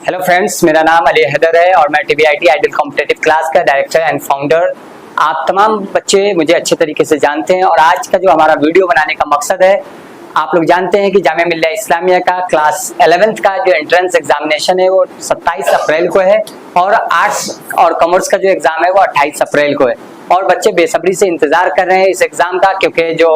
Hello friends, मेरा नाम अली हैदर है और मैं TVIT आइडियल कॉम्पिटिटिव क्लास का डायरेक्टर एंड फाउंडर। आप तमाम बच्चे मुझे अच्छे तरीके से जानते हैं और आज का जो हमारा वीडियो बनाने का मकसद है, आप लोग जानते हैं कि जामिया मिल्लिया इस्लामिया का क्लास 11th का जो एंट्रेंस एग्जामिनेशन है वो 27 अप्रैल को है और आर्ट्स और कॉमर्स का जो एग्जाम है वो 28 अप्रैल को है। और बच्चे बेसब्री से इंतजार कर रहे हैं इस एग्जाम का, क्योंकि जो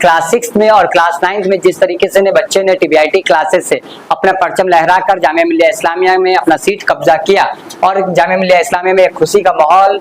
क्लास 6 में और क्लास 9 में जिस तरीके से बच्चे ने TVIT क्लासेस से अपना परचम लहराकर जामिया मिल्लिया इस्लामिया में अपना सीट कब्जा किया और जामिया मिल्लिया इस्लामिया में एक खुशी का माहौल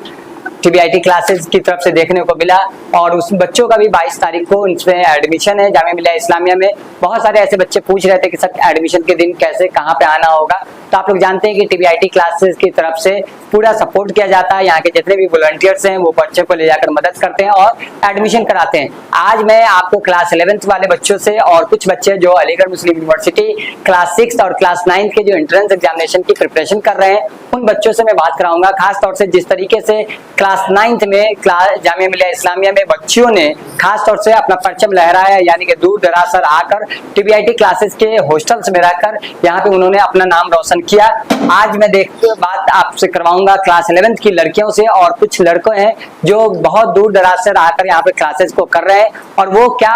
TVIT क्लासेस की तरफ से देखने को मिला। और उस बच्चों का भी 22 तारीख को उसमें एडमिशन है जामिया मिल्लिया इस्लामिया में। बहुत सारे ऐसे बच्चे पूछ रहे थे कि सर एडमिशन के दिन कैसे कहाँ पे आना होगा, तो आप लोग जानते हैं कि TVIT क्लासेस की तरफ से पूरा सपोर्ट किया जाता है। यहाँ के जितने भी वॉलंटियर्स हैं वो बच्चे को ले जाकर मदद करते हैं और एडमिशन कराते हैं। आज मैं आपको क्लास 11th वाले बच्चों से और कुछ बच्चे जो अलीगढ़ मुस्लिम यूनिवर्सिटी क्लास 6 और क्लास 9 के जो एंट्रेंस एग्जामिनेशन की प्रिपरेशन कर रहे हैं उन बच्चों से मैं बात कराऊंगा। खास तौर से जिस तरीके से क्लास 9th में जामिया मिल्लिया इस्लामिया में बच्चियों ने खास तौर से अपना परचम लहराया, यानी कि दूर दराज से आकर TVIT क्लासेस के हॉस्टल्स में रहकर यहाँ पे उन्होंने अपना नाम रोशन किया। आज मैं बात आपसे करवाऊंगा क्लास 11th की लड़कियों से और कुछ लड़के हैं जो बहुत दूर दराज से आकर यहाँ पे क्लासेस को कर रहे हैं और वो क्या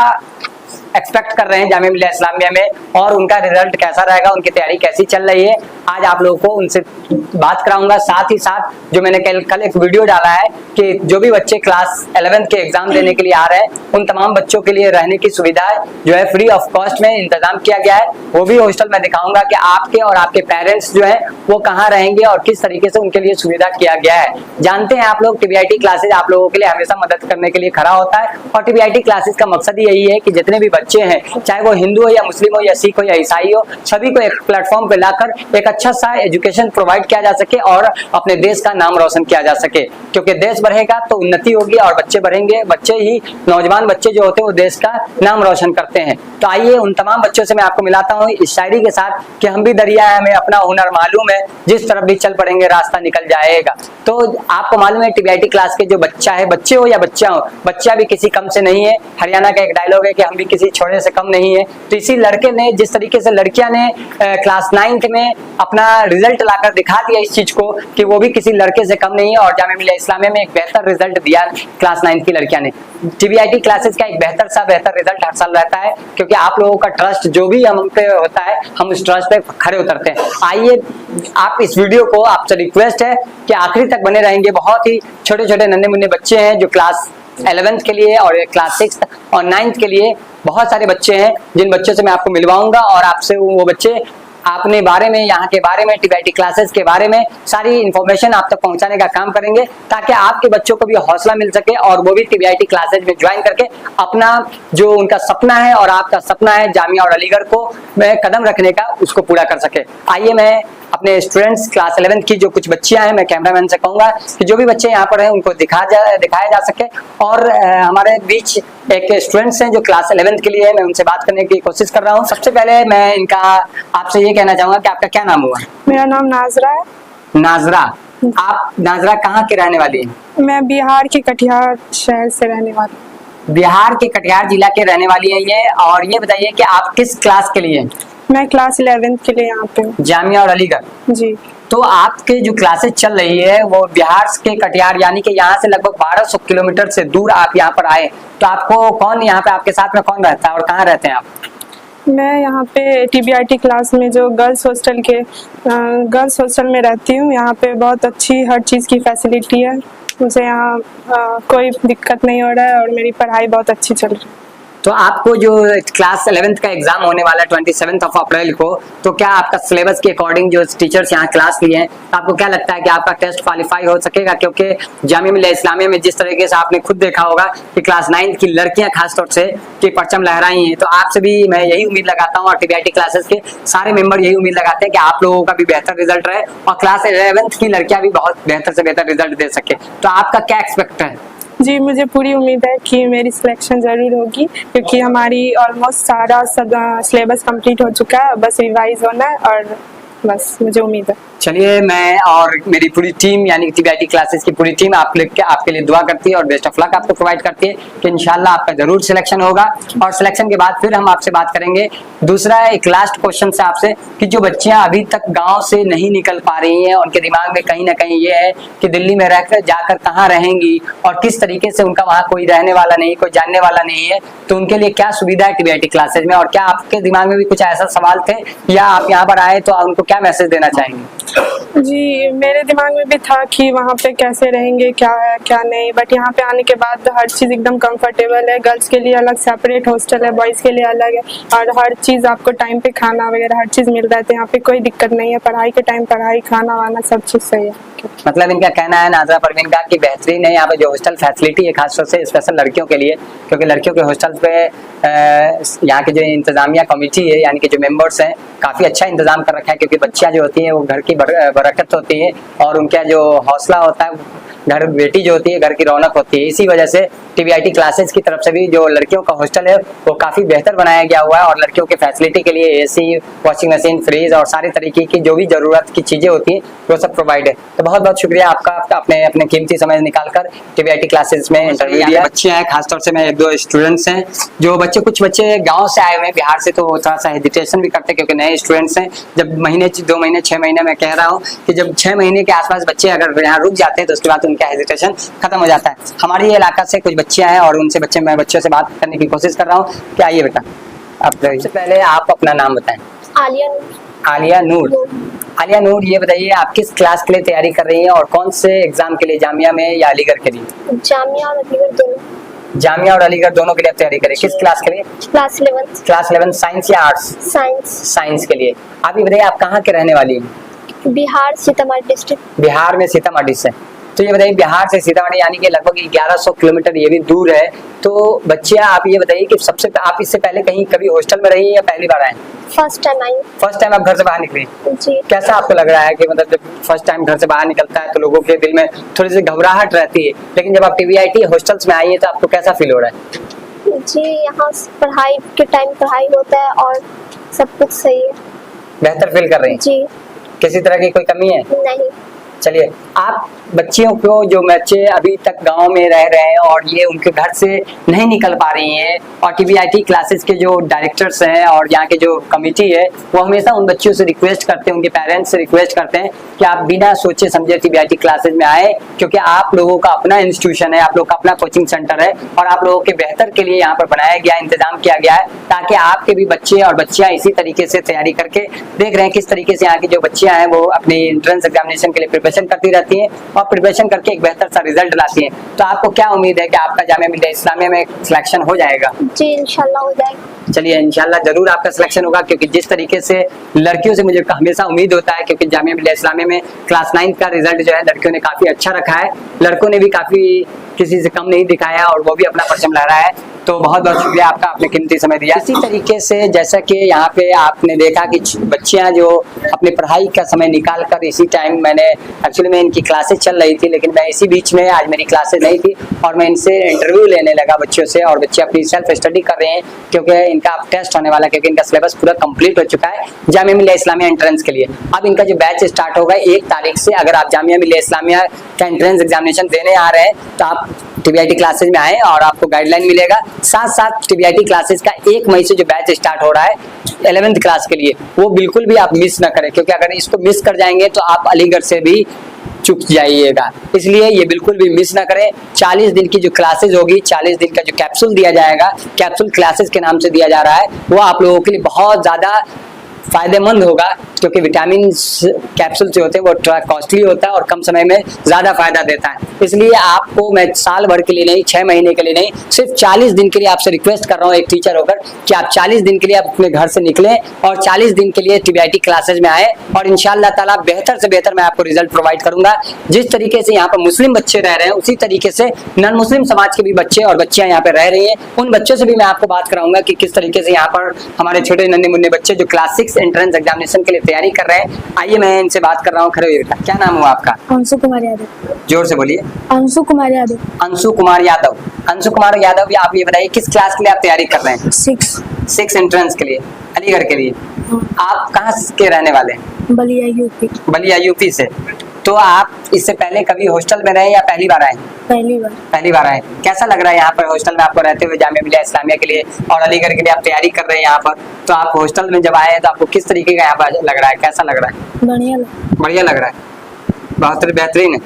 एक्सपेक्ट कर रहे हैं जामिया मिल्लिया इस्लामिया में और उनका रिजल्ट कैसा रहेगा, उनकी तैयारी कैसी चल रही है। आज आप लोगों को उनसे बात कराऊंगा। साथ ही साथ जो मैंने कल एक वीडियो डाला है कि जो भी बच्चे क्लास 11th के एग्जाम देने के लिए आ रहे हैं उन तमाम बच्चों के लिए रहने की सुविधा जो है फ्री ऑफ कॉस्ट में इंतजाम किया गया है। वो भी हॉस्टल में दिखाऊंगा कि आपके और आपके पेरेंट्स जो है वो कहाँ रहेंगे और किस तरीके से उनके लिए सुविधा किया गया है। जानते हैं आप लोग TVIT क्लासेज आप लोगों के लिए हमेशा मदद करने के लिए खड़ा होता है और TVIT क्लासेज का मकसद ही यही है कि जितने भी बच्चे हैं, चाहे वो हिंदू हो या मुस्लिम हो या सिख हो या ईसाई हो, सभी को एक प्लेटफॉर्म पे लाकर एक अच्छा सा एजुकेशन प्रोवाइड किया जा सके और अपने देश का नाम रोशन किया जा सके। क्योंकि देश बढ़ेगा तो उन्नति होगी और बच्चे बढ़ेंगे, बच्चे ही नौजवान बच्चे जो होते हैं वो देश का नाम रोशन करते हैं। तो आइए उन तमाम बच्चों से मैं आपको मिलाता हूँ इस शायरी के साथ कि हम भी दरिया है, हमें अपना हुनर मालूम है, जिस तरफ भी चल पड़ेंगे रास्ता निकल जाएगा। तो आपको मालूम है TVIT क्लास के जो बच्चा है, बच्चे हो या बच्चा हो, बच्चा भी किसी कम से नहीं है। हरियाणा का एक डायलॉग है कि हम भी किसी छोटे से कम नहीं है। तो इसी लड़के ने जिस तरीके से लड़कियां ने क्लास 9th में अपना रिजल्ट लाकर दिखा दिया इस चीज को कि वो भी किसी लड़के से कम नहीं है और जामिया मिल्लिया इस्लामिया में एक बेहतर रिजल्ट दिया क्लास 9th की लड़कियां ने। TVIT क्लासेस का एक बेहतर रिजल्ट हर साल रहता है क्योंकि आप लोगों का ट्रस्ट जो भी हम पे होता है हम उस ट्रस्ट पे खड़े उतरते हैं। आइए आप इस वीडियो को, आपसे रिक्वेस्ट है कि आखिरी तक बने रहेंगे। बहुत ही छोटे छोटे नन्हे मुन्ने बच्चे हैं जो क्लास 11th के लिए और क्लास 6 और 9th के लिए बहुत सारे बच्चे हैं जिन बच्चों से मैं आपको मिलवाऊंगा और आपसे वो बच्चे अपने बारे में, यहाँ के बारे में, TVIT क्लासेस के बारे में सारी इन्फॉर्मेशन आप तक पहुंचाने का काम करेंगे ताकि आपके बच्चों को भी हौसला मिल सके और वो भी TVIT क्लासेस में ज्वाइन करके अपना जो उनका सपना है और आपका सपना है जामिया और अलीगढ़ को में कदम रखने का, उसको पूरा कर सके। आइए मैं अपने स्टूडेंट्स क्लास 11th की जो कुछ बच्चियां हैं, मैं कैमरामैन से कहूंगा कि जो भी बच्चे यहाँ पर हैं उनको दिखाया जा सके। और हमारे बीच एक स्टूडेंट्स हैं जो क्लास 11th के लिए है, मैं उनसे बात करने की कोशिश कर रहा हूँ। सबसे पहले मैं इनका आपसे ये कहना चाहूंगा कि आपका क्या नाम हुआ? मेरा नाम नाजरा है। नाजरा, आप नाजरा कहाँ के रहने वाली हैं? मैं बिहार के कटिहार शहर से रहने वाली। बिहार के कटिहार जिला के रहने वाली है ये। और ये बताइए कि आप किस क्लास के लिए? मैं क्लास 11th के लिए यहाँ पे हूँ। जामिया और अलीगढ़ जी। तो आपके जो क्लासेस चल रही है वो बिहार के कटिहार, यानी कि यहाँ से लगभग 1200 किलोमीटर से दूर आप यहाँ पर आए, तो आपको कौन यहाँ पे आपके साथ में कौन रहता है और कहाँ रहते हैं आप? मैं यहाँ पे TVIT क्लास में जो गर्ल्स हॉस्टल में रहती हूँ। यहाँ पे बहुत अच्छी हर चीज़ की फैसिलिटी है, मुझे यहाँ कोई दिक्कत नहीं हो रहा है और मेरी पढ़ाई बहुत अच्छी चल रही है। तो आपको जो क्लास 11th का एग्जाम होने वाला है 27 अप्रैल को, तो क्या आपका सिलेबस के अकॉर्डिंग जो टीचर्स यहाँ क्लास लिए हैं, तो आपको क्या लगता है कि आपका टेस्ट क्वालिफाई हो सकेगा? क्योंकि जामिया मिल्लिया इस्लामिया में जिस तरीके से आपने खुद देखा होगा कि क्लास 9th की लड़कियां खासतौर से कि परचम लहराई हैं, तो आपसे भी मैं यही उम्मीद लगाता हूँ और TVIT क्लासेस के सारे मेंबर यही उम्मीद लगाते हैं कि आप लोगों का भी बेहतर रिजल्ट रहे और क्लास 11th की लड़कियां भी बहुत बेहतर से बेहतर रिजल्ट दे सके। तो आपका क्या एक्सपेक्ट है? जी, मुझे पूरी उम्मीद है कि मेरी सिलेक्शन ज़रूर होगी क्योंकि हमारी ऑलमोस्ट सारा सब सिलेबस कंप्लीट हो चुका है, बस रिवाइज होना है और बस मुझे उम्मीद है। चलिए, मैं और मेरी पूरी टीम यानी कि TBIT क्लासेस की पूरी टीम आपके लिए दुआ करती है और बेस्ट ऑफ लक आपको प्रोवाइड करती है कि इंशाल्लाह आपका जरूर सिलेक्शन होगा। और सिलेक्शन के बाद फिर हम आपसे बात करेंगे। दूसरा एक लास्ट क्वेश्चन से आपसे कि जो बच्चियां अभी तक गांव से नहीं निकल पा रही हैं, उनके दिमाग में कहीं ना कहीं ये है कि दिल्ली में रहकर जाकर कहाँ रहेंगी और किस तरीके से, उनका वहाँ कोई रहने वाला नहीं, कोई जानने वाला नहीं है, तो उनके लिए क्या सुविधा है TBIT क्लासेज में? और क्या आपके दिमाग में भी कुछ ऐसा सवाल थे या आप यहाँ पर आए तो उनको क्या मैसेज देना चाहेंगे? जी, मेरे दिमाग में भी था कि वहाँ पे कैसे रहेंगे, क्या है क्या नहीं, बट यहाँ पे आने के बाद हर चीज़ एकदम कंफर्टेबल है। गर्ल्स के लिए अलग सेपरेट हॉस्टल है, बॉयज़ के लिए अलग है, और हर चीज़ आपको टाइम पे खाना वगैरह हर चीज़ मिल रहा है, तो यहाँ पे कोई दिक्कत नहीं है। पढ़ाई के टाइम पढ़ाई, खाना वाना सब चीज़ सही है। मतलब इनका कहना है नाज़रा परवीन का कि बेहतरीन है यहाँ पे जो हॉस्टल फैसिलिटी है, खासतौर से स्पेशल लड़कियों के लिए, क्योंकि लड़कियों के हॉस्टल पे यहाँ के जो इंतजामिया कमेटी है यानी कि जो मेंबर्स हैं काफ़ी अच्छा इंतजाम कर रखा है, क्योंकि बच्चियाँ जो होती हैं वो घर की बरकत होती है और उनका जो हौसला होता है, घर बेटी जो होती है घर की रौनक होती है। इसी वजह से TBIT क्लासेस की तरफ से भी जो लड़कियों का हॉस्टल है वो काफ़ी बेहतर बनाया गया हुआ है और लड़कियों के फैसिलिटी के लिए AC, वॉशिंग मशीन, फ्रिज और सारे तरीके की जो भी ज़रूरत की चीज़ें होती हैं वो सब प्रोवाइड है। तो बहुत बहुत शुक्रिया आपका अपने कीमती समय निकालकर TBIT क्लासेस में इंटरव्यू दिया। बच्चे हैं, खासतौर से मैं 1-2 स्टूडेंट्स हैं जो कुछ बच्चे गाँव से आए हुए हैं बिहार से, तो वो थोड़ा सा हेजिटेशन भी करते हैं क्योंकि नए स्टूडेंट्स हैं। जब 2 महीने 6 महीने मैं कह रहा हूँ कि जब 6 महीने के आसपास बच्चे अगर यहाँ रुक जाते हैं तो उसके बाद उनका हेजिटेशन खत्म हो जाता है। हमारे ये इलाका से कुछ बच्चे हैं और मैं बच्चों से बात करने की कोशिश कर रहा हूँ। क्या आइए बेटा, आप सबसे पहले आप अपना नाम बताएं। आलिया नूर। आलिया नूर, ये बताइए आप किस क्लास के लिए तैयारी कर रही हैं और कौन से एग्जाम के लिए, जामिया में या अलीगढ़ के लिए? जामिया और अलीगढ़ दोनों। जामिया और अलीगढ़ दोनों के लिए आप तैयारी करें। किस क्लास के लिए? क्लास 11। क्लास 11 साइंस या आर्ट्स? साइंस के लिए। आप ये बताइए आप कहाँ के रहने वाली हैं? बिहार, सीतामढ़ी डिस्ट्रिक्ट। बिहार में सीतामढ़ी से। तो ये बताइए बिहार से सीतामढ़ी यानी कि लगभग 1100 किलोमीटर ये भी दूर है। तो बच्चियां आप ये बताइए कि आप इससे पहले कहीं कभी हॉस्टल में रही या पहली बार आए? First time I. First time आप घर से बाहर निकली? जी। कैसा आपको लग रहा है कि मतलब जब फर्स्ट टाइम घर से बाहर निकलता है तो लोगों के दिल में थोड़ी सी घबराहट रहती है, लेकिन जब आप TBIT हॉस्टल्स में आई है तो आपको कैसा फील हो रहा है? जी, यहाँ पढ़ाई के टाइम पढ़ाई होता है और सब कुछ सही है। बेहतर फील कर रही हैं? जी। किसी तरह की कोई कमी है? नहीं। चलिए, आप बच्चियों को, जो बच्चे अभी तक गांव में रह रहे हैं और ये उनके घर से नहीं निकल पा रही हैं, और TBIT क्लासेस के जो डायरेक्टर्स हैं और यहाँ के जो कमेटी है वो हमेशा उन बच्चों से रिक्वेस्ट करते हैं, उनके पेरेंट्स से रिक्वेस्ट करते हैं कि आप बिना सोचे समझे TBIT क्लासेस में आए, क्योंकि आप लोगों का अपना इंस्टीट्यूशन है, आप लोगों का अपना कोचिंग सेंटर है और आप लोगों के बेहतर के लिए यहाँ पर बनाया गया, इंतजाम किया गया है, ताकि आपके भी बच्चे और बच्चियाँ इसी तरीके से तैयारी करके देख रहे हैं किस तरीके से यहाँ की जो बच्चियाँ हैं वो अपनी एंट्रेंस एग्जामिनेशन के लिए प्रिपरेशन करती रहती हैं और प्रिपरेशन करके एक बेहतर सा रिजल्ट लाती हैं। तो आपको क्या उम्मीद है कि आपका जामिया मिलिया इस्लामिया में सिलेक्शन हो जाएगा? जी, इंशाल्लाह हो जाएगा। चलिए, इंशाल्लाह जरूर आपका सिलेक्शन होगा, क्योंकि जिस तरीके से लड़कियों से मुझे हमेशा उम्मीद होता है, क्योंकि जामिया मिलिया इस्लामिया में क्लास 9 का रिजल्ट जो है लड़कियों ने काफी अच्छा रखा है, लड़कों ने भी काफी किसी से कम नहीं दिखाया और वो भी अपना परचम लहराया है। तो बहुत बहुत शुक्रिया आपका, अपने कीमती समय दिया। इसी तरीके से जैसा कि यहाँ पे आपने देखा कि बच्चियाँ जो अपनी पढ़ाई का समय निकाल कर इसी टाइम, मैंने एक्चुअली में इनकी क्लासेस चल रही थी, लेकिन मैं इसी बीच में, आज मेरी क्लासेस नहीं थी और मैं इनसे इंटरव्यू लेने लगा बच्चों से, और बच्चे अपनी सेल्फ स्टडी कर रहे हैं क्योंकि इनका अब टेस्ट होने वाला है, क्योंकि इनका सिलेबस पूरा कंप्लीट हो चुका है जामिया मिलिया इस्लामिया एंट्रेंस के लिए। अब इनका जो बैच स्टार्ट होगा 1 तारीख से। अगर आप जामिया मिलिया इस्लामिया का एंट्रेंस एग्जामिनेशन देने आ रहे हैं तो आप TBIT क्लासेस में आए और आपको गाइडलाइन मिलेगा। साथ साथ TBIT क्लासेस का 1 मई से जो बैच स्टार्ट हो रहा है 11th क्लास के लिए, वो बिल्कुल भी आप मिस ना करें, क्योंकि अगर इसको मिस कर जाएंगे तो आप अलीगढ़ से भी चुक जाइएगा। इसलिए ये बिल्कुल भी मिस ना करें। 40 दिन की जो क्लासेस होगी, 40 दिन का जो कैप्सूल दिया जाएगा, कैप्सूल क्लासेस के नाम से दिया जा रहा है, वो आप लोगों के लिए बहुत ज़्यादा फायदेमंद होगा, क्योंकि विटामिन कैप्सूल जो होते हैं वो थोड़ा कॉस्टली होता है और कम समय में ज़्यादा फायदा देता है। इसलिए आपको मैं साल भर के लिए नहीं, 6 महीने के लिए नहीं, सिर्फ 40 दिन के लिए आपसे रिक्वेस्ट कर रहा हूँ एक टीचर होकर कि आप 40 दिन के लिए आप अपने घर से निकलें और 40 दिन के लिए TBIT क्लासेज में आए, और इंशाअल्लाह ताला बेहतर से बेहतर मैं आपको रिजल्ट प्रोवाइड करूंगा। जिस तरीके से यहाँ पर मुस्लिम बच्चे रह रहे हैं उसी तरीके से नॉन मुस्लिम समाज के भी बच्चे और बच्चियाँ यहाँ पर रह रही हैं, उन बच्चों से भी मैं आपको बात कराऊंगा कि किस तरीके से यहाँ पर हमारे छोटे नन्हे मुन्ने बच्चे जो क्लास 6 एंट्रेंस एग्जामिनेशन के लिए तैयारी कर रहे हैं। आइए मैं इनसे बात कर रहा हूँ। खड़े होइए बेटा, क्या नाम हुआ आपका? अंशु कुमार यादव। जोर से बोलिए। अंशु कुमार यादव। अंशु कुमार यादव। अंशु कुमार यादव, आप ये बताइए किस क्लास के लिए आप तैयारी कर रहे हैं? 6 एंट्रेंस के लिए, अलीगढ़ के लिए। आप कहाँ के रहने वाले हैं? बलिया यूपी। बलिया यूपी से। तो आप इससे पहले कभी हॉस्टल में रहे या पहली बार आए? पहली बार। पहली बार आए। कैसा लग रहा है यहाँ पर हॉस्टल में आपको रहते हुए जामिया मिलिया इस्लामिया के लिए और अलीगढ़ के लिए आप तैयारी कर रहे हैं यहाँ पर, तो आप हॉस्टल में जब आए तो आपको किस तरीके का यहाँ पर लग रहा है, कैसा लग रहा है? बढ़िया लगा। बढ़िया लग रहा है, बहुत बेहतरीन है,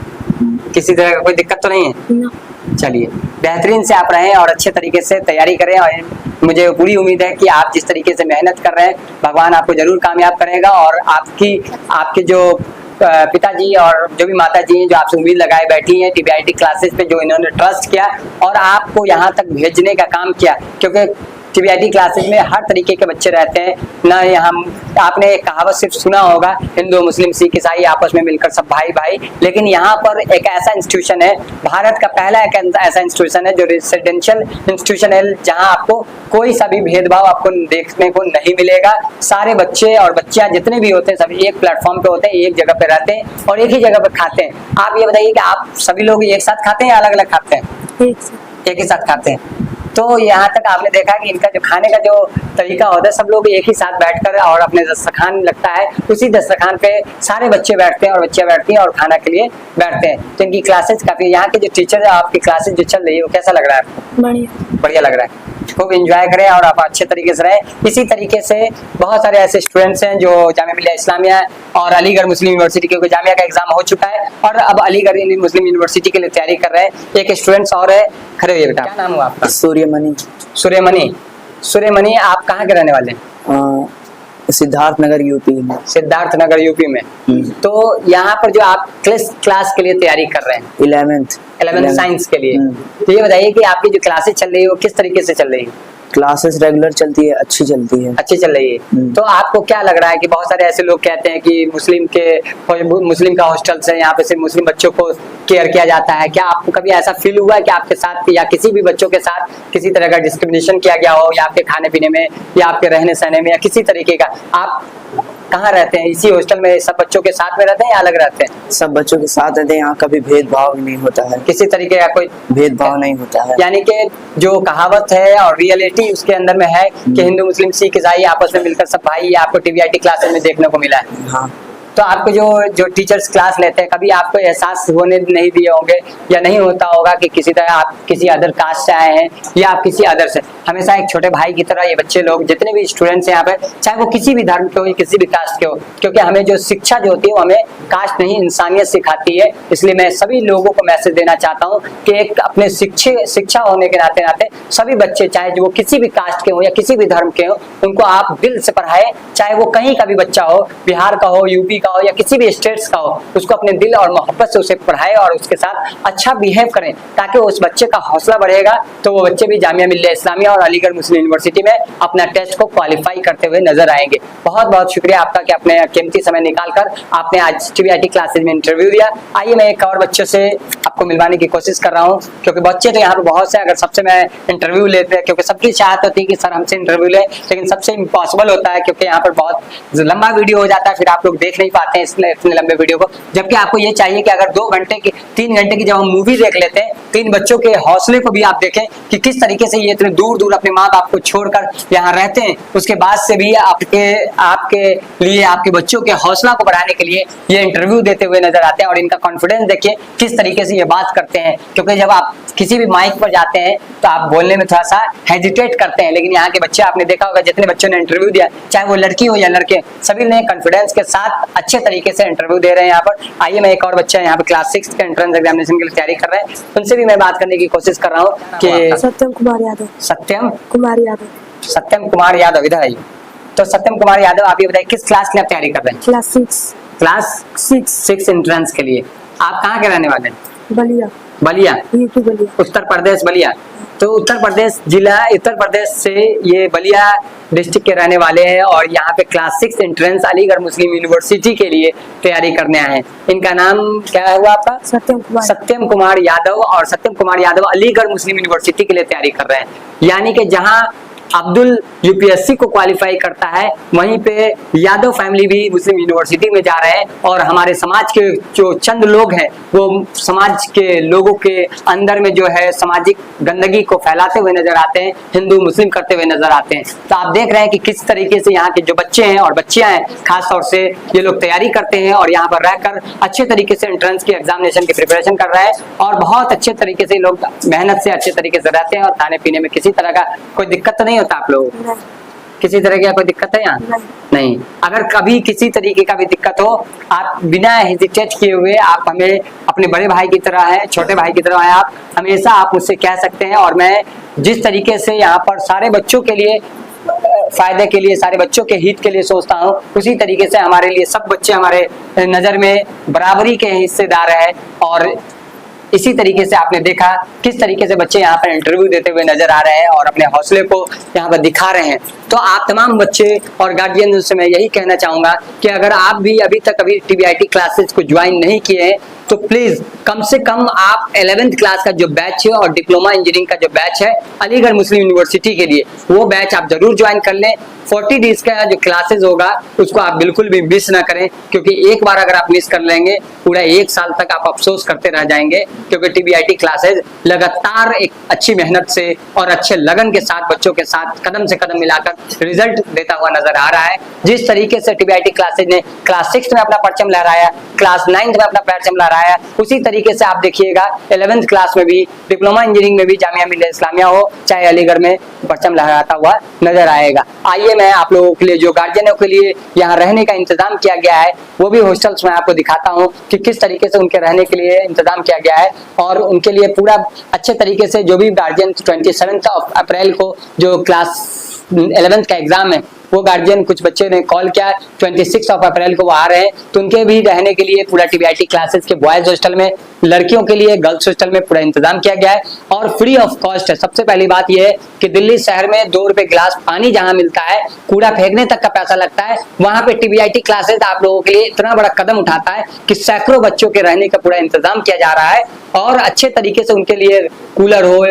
किसी तरह का कोई दिक्कत तो नहीं है? ना। चलिए, बेहतरीन से आप रहें और अच्छे तरीके से तैयारी करें और मुझे पूरी उम्मीद है कि आप जिस तरीके से मेहनत कर रहे हैं भगवान आपको जरूर कामयाब करेगा और आपके जो पिताजी और जो भी माता जी हैं जो आपसे उम्मीद लगाए बैठी हैं टीबीआईटी क्लासेस पे, जो इन्होंने ट्रस्ट किया और आपको यहाँ तक भेजने का काम किया, क्योंकि टीबीआईटी क्लासेस में हर तरीके के बच्चे रहते हैं ना। यहाँ आपने एक कहावत सिर्फ सुना होगा, हिंदू मुस्लिम सिख ईसाई आपस में मिलकर सब भाई भाई, लेकिन यहाँ पर एक ऐसा इंस्टीट्यूशन है, भारत का पहला एक ऐसा इंस्टीट्यूशन है जो रेसिडेंशियल इंस्टीट्यूशन है, जहाँ आपको कोई सा भी भेदभाव आपको देखने को नहीं मिलेगा। सारे बच्चे और बच्चियां जितने भी होते हैं सभी एक प्लेटफॉर्म पे होते हैं, एक जगह पे रहते हैं और एक ही जगह पे खाते हैं। आप ये बताइए कि आप सभी लोग एक साथ खाते हैं या अलग अलग खाते हैं? एक ही साथ खाते हैं। तो यहाँ तक आपने देखा कि इनका जो खाने का जो तरीका होता है, सब लोग एक ही साथ बैठकर और अपने दस्तरखान लगता है, उसी दस्तरखान पे सारे बच्चे बैठते हैं और बच्चियां बैठती हैं और खाना के लिए बैठते हैं। तो इनकी क्लासेस काफी, यहाँ के जो टीचर है आपकी क्लासेस जो चल रही है वो कैसा लग रहा है? बढ़िया। बढ़िया लग रहा है, खूब एंजॉय करें और आप अच्छे तरीके से रहें। इसी तरीके से बहुत सारे ऐसे स्टूडेंट्स हैं जो जामिया मिलिया इस्लामिया और अलीगढ़ मुस्लिम यूनिवर्सिटी, क्योंकि जामिया का एग्जाम हो चुका है और अब अलीगढ़ मुस्लिम यूनिवर्सिटी के लिए तैयारी कर रहे हैं। एक स्टूडेंट्स और है, खड़े हुए बेटा, क्या नाम हुआ आपका? सूर्यमणि। सूर्यमणि। सूर्यमणि, आप कहाँ के रहने वाले हैं? सिद्धार्थनगर यूपी में। सिद्धार्थनगर यूपी में। तो यहाँ पर जो आप क्लास के लिए तैयारी कर रहे हैं 11th साइंस के लिए, तो ये बताइए कि आपकी जो क्लासेस चल रही है वो किस तरीके से चल रही है? क्लासेस रेगुलर चलती है, अच्छी चलती है। अच्छी चल रही है। तो आपको क्या लग रहा है कि बहुत सारे ऐसे लोग कहते हैं कि मुस्लिम का हॉस्टल है, यहाँ पे सिर्फ मुस्लिम बच्चों को केयर किया जाता है, क्या आपको कभी ऐसा फील हुआ है कि आपके साथ या किसी भी बच्चों के साथ किसी तरह का डिस्क्रिमिनेशन किया गया हो, या आपके खाने पीने में या आपके रहने सहने में या किसी तरीके का? आप कहाँ रहते हैं? इसी हॉस्टल में सब बच्चों के साथ में रहते हैं या अलग रहते हैं? सब बच्चों के साथ रहते हैं, यहाँ कभी भेदभाव नहीं होता है, किसी तरीके का कोई भेदभाव नहीं होता है। यानी कि जो कहावत है और रियलिटी उसके अंदर में है कि हिंदू मुस्लिम सिख ईसाई आपस में मिलकर सब भाई, आपको टीबीआईटी क्लासेस में देखने को मिला है। हाँ। तो आपको जो टीचर्स क्लास लेते हैं कभी आपको एहसास होने नहीं दिए होंगे या नहीं होता होगा कि किसी तरह आप किसी अदर कास्ट से आए हैं या आप किसी अदर से? हमेशा एक छोटे भाई की तरह ये बच्चे लोग, जितने भी स्टूडेंट्स हैं यहाँ पे, चाहे वो किसी भी धर्म के हो, किसी भी कास्ट के हो, क्योंकि हमें जो शिक्षा जो होती है वो हमें कास्ट नहीं इंसानियत सिखाती है। इसलिए मैं सभी लोगों को मैसेज देना चाहता हूँ कि एक अपने शिक्षा होने के नाते नाते सभी बच्चे, चाहे जो वो किसी भी कास्ट के हो या किसी भी धर्म के हो, उनको आप दिल से पढ़ाएं। चाहे वो कहीं का भी बच्चा हो, बिहार का हो, यूपी का हो या किसी भी स्टेट्स का हो, उसको अपने दिल और मोहब्बत से उसे पढ़ाएं और उसके साथ अच्छा बिहेव करें, ताकि उस बच्चे का हौसला बढ़ेगा तो वो बच्चे भी जामिया मिलिया इस्लामिया और अलीगढ़ मुस्लिम यूनिवर्सिटी में अपना टेस्ट को क्वालिफाई करते हुए नजर आएंगे। बहुत बहुत शुक्रिया आपका कि अपने कीमती समय निकालकर आपने आज टीबीआईटी क्लासेज में इंटरव्यू दिया। आइए मैं एक और बच्चों से आपको मिलवाने की कोशिश कर रहा हूँ, क्योंकि बच्चे तो यहाँ पे बहुत से, अगर सबसे मैं इंटरव्यू लेते हैं, क्योंकि सबकी चाहत होती है कि सर हमसे इंटरव्यू ले, लेकिन सबसे इम्पॉसिबल होता है क्योंकि यहाँ पर बहुत लंबा वीडियो हो जाता है, फिर आप लोग देख नहीं पाते हैं इतने लंबे वीडियो को। जबकि आपको ये चाहिए कि अगर 2 घंटे की 3 घंटे की जब हम मूवी देख लेते हैं तो इन बच्चों के हौसले को भी आप देखें कि किस तरीके से ये इतने दूर दूर अपने माँ बाप को छोड़कर यहाँ रहते हैं, उसके बाद से भी आपके लिए, आपके बच्चों के हौसला को बढ़ाने के लिए ये इंटरव्यू देते हुए नजर आते हैं। और इनका कॉन्फिडेंस देखिए किस तरीके से ये बात करते हैं, क्योंकि जब आप किसी भी माइक पर जाते हैं तो आप बोलने में थोड़ा सा हेजिटेट करते हैं, लेकिन यहाँ के बच्चे आपने देखा होगा, जितने बच्चों ने इंटरव्यू दिया, चाहे वो लड़की हो या लड़के, सभी ने कॉन्फिडेंस के साथ अच्छे तरीके से इंटरव्यू दे रहे हैं यहाँ पर। आइए मैं एक और बच्चा यहाँ पे क्लास 6 के एंट्रेंस एग्जामिनेशन के लिए तैयारी कर रहे हैं, उनसे भी मैं बात करने की कोशिश कर रहा हूँ कि सत्यम कुमार यादव। सत्यम कुमार यादव। सत्यम कुमार यादव, इधर आइए। तो सत्यम कुमार यादव, आप ये बताइए किस क्लास के लिए आप तैयारी कर रहे हैं? क्लास 6 एंट्रेंस के लिए। आप कहाँ के रहने वाले हैं? बलिया। बलिया, यूपी बलिया। उत्तर प्रदेश बलिया। तो उत्तर प्रदेश जिला, उत्तर प्रदेश से ये बलिया डिस्ट्रिक्ट के रहने वाले हैं और यहाँ पे क्लास 6 एंट्रेंस अलीगढ़ मुस्लिम यूनिवर्सिटी के लिए तैयारी करने आए हैं। इनका नाम क्या हुआ आपका? सत्यम कुमार यादव। और सत्यम कुमार यादव अलीगढ़ मुस्लिम यूनिवर्सिटी के लिए तैयारी कर रहे हैं, यानी कि जहाँ अब्दुल यूपीएससी को क्वालिफाई करता है, वहीं पे यादव फैमिली भी मुस्लिम यूनिवर्सिटी में जा रहे हैं। और हमारे समाज के जो चंद लोग हैं वो समाज के लोगों के अंदर में जो है सामाजिक गंदगी को फैलाते हुए नजर आते हैं, हिंदू मुस्लिम करते हुए नजर आते हैं। तो आप देख रहे हैं कि किस तरीके से यहाँ के जो बच्चे हैं और बच्चियां हैं, खास तौर से ये लोग तैयारी करते हैं और यहाँ पर रहकर अच्छे तरीके से एंट्रेंस की एग्जामिनेशन की प्रिपरेशन कर रहे हैं और बहुत अच्छे तरीके से लोग मेहनत से अच्छे तरीके से रहते हैं और खाने पीने में किसी तरह का कोई दिक्कत तो नहीं होता आप लोगों को? किसी तरह की कोई दिक्कत है यहाँ? नहीं। अगर कभी किसी तरीके का भी दिक्कत हो, आप बिना हेजिटेट किए हुए आप हमें अपने बड़े भाई की तरह है, छोटे भाई की तरह है, आप हमेशा आप मुझसे कह सकते हैं। और मैं जिस तरीके से यहाँ पर सारे बच्चों के लिए फायदे के लिए, सारे बच्चों के हित के लिए सोचता हूँ, उसी तरीके से हमारे लिए सब बच्चे हमारे नजर में बराबरी के हिस्सेदार है। और इसी तरीके से आपने देखा किस तरीके से बच्चे यहाँ पर इंटरव्यू देते हुए नजर आ रहे हैं और अपने हौसले को यहाँ पर दिखा रहे हैं। तो आप तमाम बच्चे और गार्जियन से मैं यही कहना चाहूंगा कि अगर आप भी अभी तक TBIT क्लासेस को ज्वाइन नहीं किए हैं तो प्लीज कम से कम आप 11th क्लास का जो बैच है और डिप्लोमा इंजीनियरिंग का जो बैच है अलीगढ़ मुस्लिम यूनिवर्सिटी के लिए, वो बैच आप जरूर ज्वाइन कर लें। 40 डेज का जो क्लासेस होगा उसको आप बिल्कुल भी मिस ना करें, क्योंकि एक बार अगर आप मिस कर लेंगे पूरा 1 साल तक आप अफसोस करते रह जाएंगे। क्योंकि TBIT क्लासेस लगातार एक अच्छी मेहनत से और अच्छे लगन के साथ बच्चों के साथ कदम से कदम मिलाकर रिजल्ट देता हुआ नजर आ रहा है। जिस तरीके से TBIT क्लासेज ने क्लास 6 में अपना परचम लहराया, क्लास 9th में अपना परचम लहराया, उसी तरीके से आप देखिएगा 11th क्लास में भी, डिप्लोमा इंजीनियरिंग में भी जामिया मिल्लिया इस्लामिया हो चाहे अलीगढ़ में परचम लहराता हुआ नजर आएगा। आइए मैं आप लोगों के लिए, जो गार्जियनों के लिए यहाँ रहने का इंतजाम किया गया है, वो भी हॉस्टल्स में आपको दिखाता हूँ कि किस तरीके से उनके रहने के लिए इंतजाम किया गया है। और उनके लिए पूरा अच्छे तरीके से जो भी गार्जियन 27 अप्रैल को जो क्लास 11th का एग्जाम है, वो गार्जियन कुछ बच्चे ने कॉल किया 26 अप्रैल को वो आ रहे हैं, तो उनके भी रहने के लिए पूरा TBIT क्लासेस के बॉयज हॉस्टल में, लड़कियों के लिए गर्ल्स हॉस्टल में पूरा इंतजाम किया गया है और फ्री ऑफ कॉस्ट है। सबसे पहली बात यह है कि दिल्ली शहर में 2 रुपए गिलास पानी जहां मिलता है, कूड़ा फेंकने तक का पैसा लगता है, वहां पे TBIT क्लासेस आप लोगों के लिए इतना बड़ा कदम उठाता है कि सैकड़ों बच्चों के रहने का पूरा इंतजाम किया जा रहा है और अच्छे तरीके से उनके लिए कूलर हो,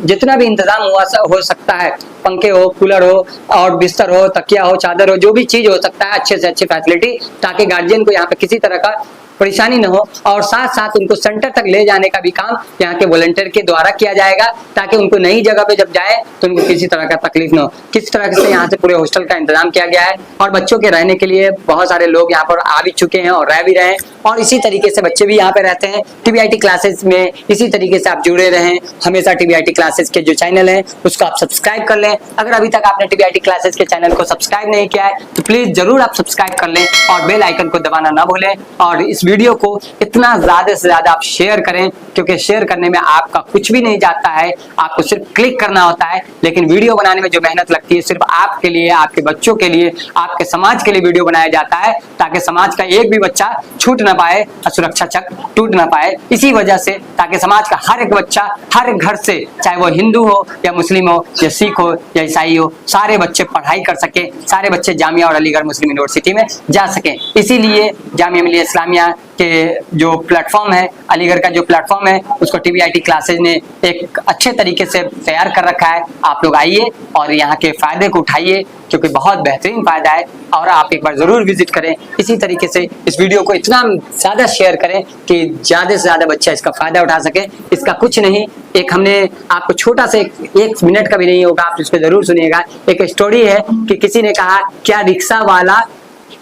जितना भी इंतजाम हो सकता है, पंखे हो, कूलर हो और बिस्तर हो, तकिया हो, चादर हो, जो भी चीज हो सकता है, अच्छे से अच्छी फैसिलिटी, ताकि गार्जियन को यहाँ पे किसी तरह का परेशानी न हो। और साथ साथ उनको सेंटर तक ले जाने का भी काम यहाँ के वॉलंटियर के द्वारा किया जाएगा, ताकि उनको नई जगह पे जब जाए तो उनको किसी तरह का तकलीफ न हो। किस तरह से यहाँ से पूरे हॉस्टल का इंतजाम किया गया है और बच्चों के रहने के लिए बहुत सारे लोग यहाँ पर आ भी चुके हैं और रह भी रहे हैं और इसी तरीके से बच्चे भी यहाँ पे रहते हैं। TBIT क्लासेस में इसी तरीके से आप जुड़े रहें हमेशा। TBIT क्लासेस के जो चैनल है उसको आप सब्सक्राइब कर लें। अगर अभी तक आपने TBIT क्लासेस के चैनल को सब्सक्राइब नहीं किया है तो प्लीज जरूर आप सब्सक्राइब कर लें और बेल आइकन को दबाना ना भूलें। और इस वीडियो को इतना ज्यादा से ज्यादा आप शेयर करें, क्योंकि शेयर करने में आपका कुछ भी नहीं जाता है, आपको सिर्फ क्लिक करना होता है। लेकिन वीडियो बनाने में जो मेहनत लगती है सिर्फ आपके लिए, आपके बच्चों के लिए, आपके समाज के लिए वीडियो बनाया जाता है, ताकि समाज का एक भी बच्चा छूट ना पाए, सुरक्षा चक्र टूट ना पाए। इसी वजह से ताकि समाज का हर एक बच्चा, हर एक घर से, चाहे वो हिंदू हो या मुस्लिम हो या सिख हो या ईसाई हो, सारे बच्चे पढ़ाई कर सके, सारे बच्चे जामिया और अलीगढ़ मुस्लिम यूनिवर्सिटी में जा सके। इसीलिए जामिया मिल्लिया इस्लामिया के जो प्लेटफॉर्म है, अलीगढ़ का जो प्लेटफॉर्म है, उसको TBIT क्लासेज ने एक अच्छे तरीके से तैयार कर रखा है। आप लोग आइए और यहाँ के फायदे को उठाइए, क्योंकि बहुत बेहतरीन फायदा है और आप एक बार जरूर विजिट करें। इसी तरीके से इस वीडियो को इतना ज्यादा शेयर करें कि ज्यादा से ज्यादा बच्चा इसका फायदा उठा सके। इसका कुछ नहीं, एक हमने आपको छोटा सा एक मिनट का भी नहीं होगा, आप इस पर जरूर सुनिएगा। एक स्टोरी है कि किसी ने कहा क्या रिक्शा वाला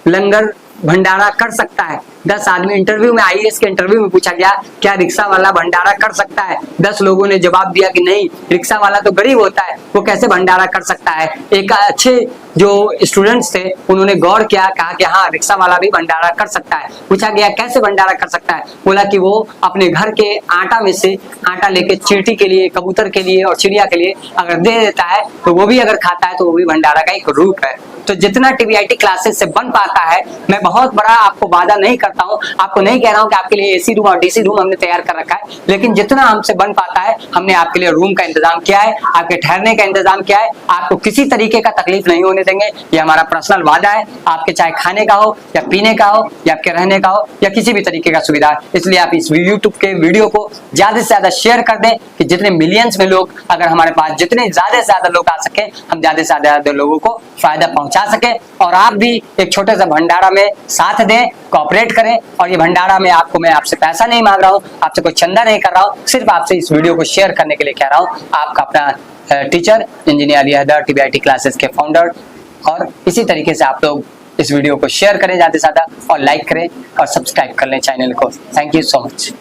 लंगर भंडारा कर सकता है। 10 आदमी इंटरव्यू में, IAS के इंटरव्यू में पूछा गया क्या रिक्शा वाला भंडारा कर सकता है। 10 लोगों ने जवाब दिया कि नहीं, रिक्शा वाला तो गरीब होता है, वो कैसे भंडारा कर सकता है। एक अच्छे जो स्टूडेंट्स थे उन्होंने गौर किया, कहा कि हाँ रिक्शा वाला भी भंडारा कर सकता है। पूछा गया कैसे भंडारा कर सकता है, बोला कि वो अपने घर के आटा में से आटा लेके चींटी के लिए, कबूतर के लिए और चिड़िया के लिए अगर दे देता है तो वो भी अगर खाता है तो वो भी भंडारा का एक रूप है। तो जितना TBIT क्लासेस से बन पाता है, मैं बहुत बड़ा आपको वादा नहीं करता हूँ, आपको नहीं कह रहा हूँ कि आपके लिए AC रूम और DC रूम हमने तैयार कर रखा है, लेकिन जितना हमसे बन पाता है हमने आपके लिए रूम का इंतजाम किया है, आपके ठहरने का इंतजाम किया है, आपको किसी तरीके का तकलीफ नहीं होने देंगे। ये हमारा पर्सनल वादा है, आपके चाहे खाने का हो या पीने का हो या आपके रहने का हो या किसी भी तरीके का सुविधा है। इसलिए आप इस यूट्यूब के वीडियो को ज्यादा से ज्यादा शेयर कर दें कि जितने मिलियंस में लोग, अगर हमारे पास जितने ज्यादा से ज्यादा लोग आ सके, हम ज्यादा से ज्यादा लोगों को फायदा पहुंचा सके। और आप भी एक छोटे से भंडारा में साथ दें, कोऑपरेट करें। और ये भंडारा में मैं आपसे पैसा नहीं मांग रहा हूँ, आपसे कोई चंदा नहीं कर रहा हूँ, सिर्फ आपसे इस वीडियो को शेयर करने के लिए कह रहा हूँ। आपका अपना teacher engineer Ali Haider, TBIT classes के फाउंडर। और इसी तरीके से आप लोग इस वीडियो को शेयर करें ज्यादा से ज्यादा और लाइक करें और सब्सक्राइब कर लें चैनल को। Thank you so much.